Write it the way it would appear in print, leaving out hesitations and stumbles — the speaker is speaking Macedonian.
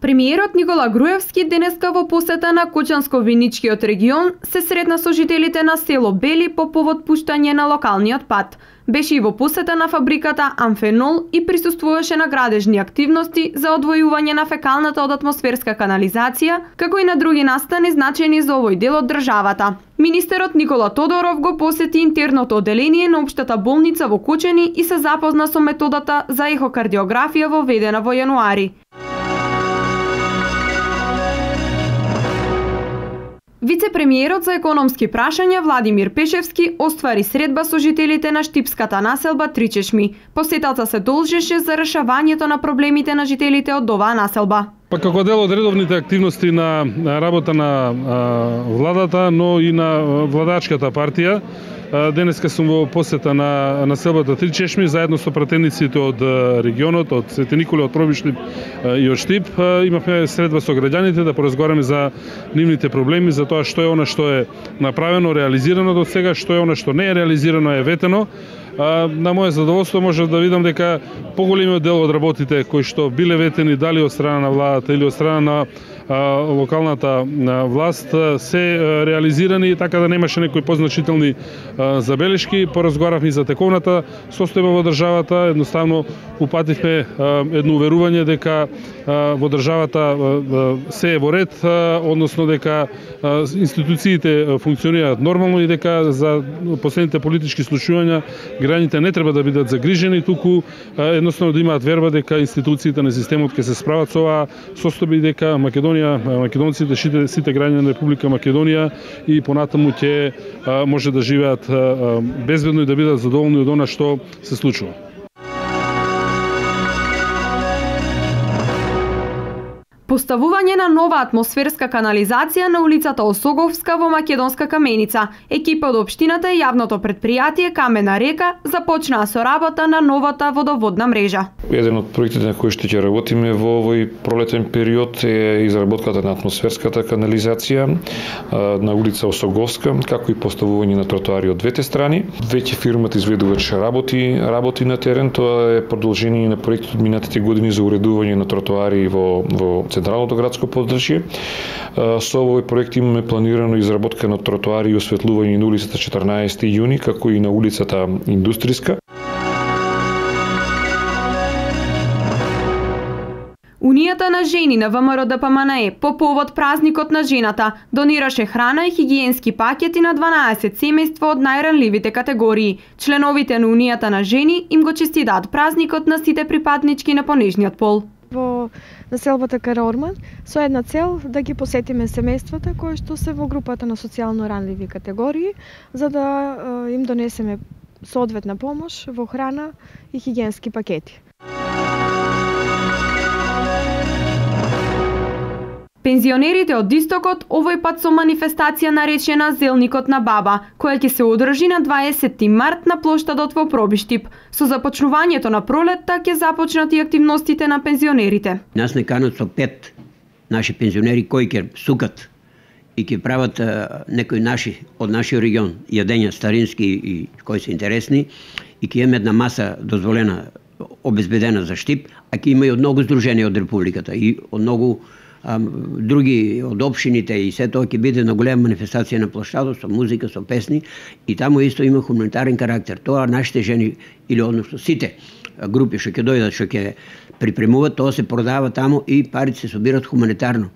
Премиерот Никола Груевски денеска во посета на Кочанско-Виничкиот регион се сретна со жителите на село Бели по повод пуштање на локалниот пат. Беше и во посета на фабриката Амфенол и присуствуваше на градежни активности за одвојување на фекалната од атмосферска канализација, како и на други настани значени за овој дел од државата. Министерот Никола Тодоров го посети интерното оделение на општата болница во Кочани и се запозна со методата за ехокардиографија воведена во јануари. Вице-премиерот за економски прашања Владимир Пешевски оствари средба со жителите на штипската населба Тричешми. Посетата се должеше за решавањето на проблемите на жителите од оваа населба. Па како дел од редовните активности на работа на владата, но и на владачката партија, денеска сум во посета на населбата Тричешми заедно со пратениците од регионот, од Свети Николе, од Пробиштип и од Штип. Имавме средба со граѓаните да поразговараме за нивните проблеми, за тоа што е она што е направено, реализирано до сега, што е она што не е реализирано, е ветено. На моје задоволство може да видам дека поголемиот дел од работите кои што биле ветени дали од страна на владата или од страна на локалната власт се реализирани, така да немаше некои позначителни забелешки. Поразговаравме за тековната состојба во државата, едноставно упативме едно уверување дека во државата се е во ред, односно дека институциите функционираат нормално и дека за последните политички случувања граѓаните не треба да бидат загрижени, туку едноставно да имаат верба дека институциите на системот ќе се справат со оваа состојба и дека македонците, сите граѓани на Република Македонија и понатаму ќе може да живеат безбедно и да бидат задоволни од она што се случува. Поставување на нова атмосферска канализација на улицата Осоговска во Македонска Каменица. Екипа од општината и јавното претпријатие Камена река започнаа со работа на новата водоводна мрежа. Еден од проектите на кои што ќе работиме во овој пролетен период е изработката на атмосферската канализација на улица Осоговска, како и поставување на тротоари од двете страни. Веќе фирмата изведувач работи на терен. Тоа е продолжение на проектот од минатите години за уредување на тротоари во централното градско поддржје. Со овој проект имаме планирано изработка на тротоари и осветлување на улицата 14 јуни, како и на улицата Индустријска. Унијата на жени на ВМРО ДПМНЕ по повод празникот на жената донираше храна и хигиенски пакети на 12 семејства од најранливите категории. Членовите на Унијата на жени им го честитаат празникот на сите припаднички на понежниот пол. Во населбата Караорман со една цел да ги посетиме семејствата кои што се во групата на социјално ранливи категории, за да им донесеме соодветна помош во храна и хигиенски пакети. Пензионерите од Истокот овој пат со манифестација наречена Зелникот на баба, која ќе се одржи на 20 март на плоштадот во Пробиштип. Со започнувањето на пролетта ќе започнат и активностите на пензионерите. Нас не канат со 5 наши пензионери кои ќе сукат и ќе прават некои наши од нашиот регион јадења старински и кои се интересни и ќе имаме една маса дозволена обезбедена за Штип, а ќе има и од многу здруженија од републиката и од многу други од општините и се тоа ќе биде на голема манифестација на плоштадот со музика, со песни и таму исто има хуманитарен карактер. Тоа нашите жени или односно сите групи што ќе дојдат, што ќе припремуваат, тоа се продава таму и парите се собираат хуманитарно.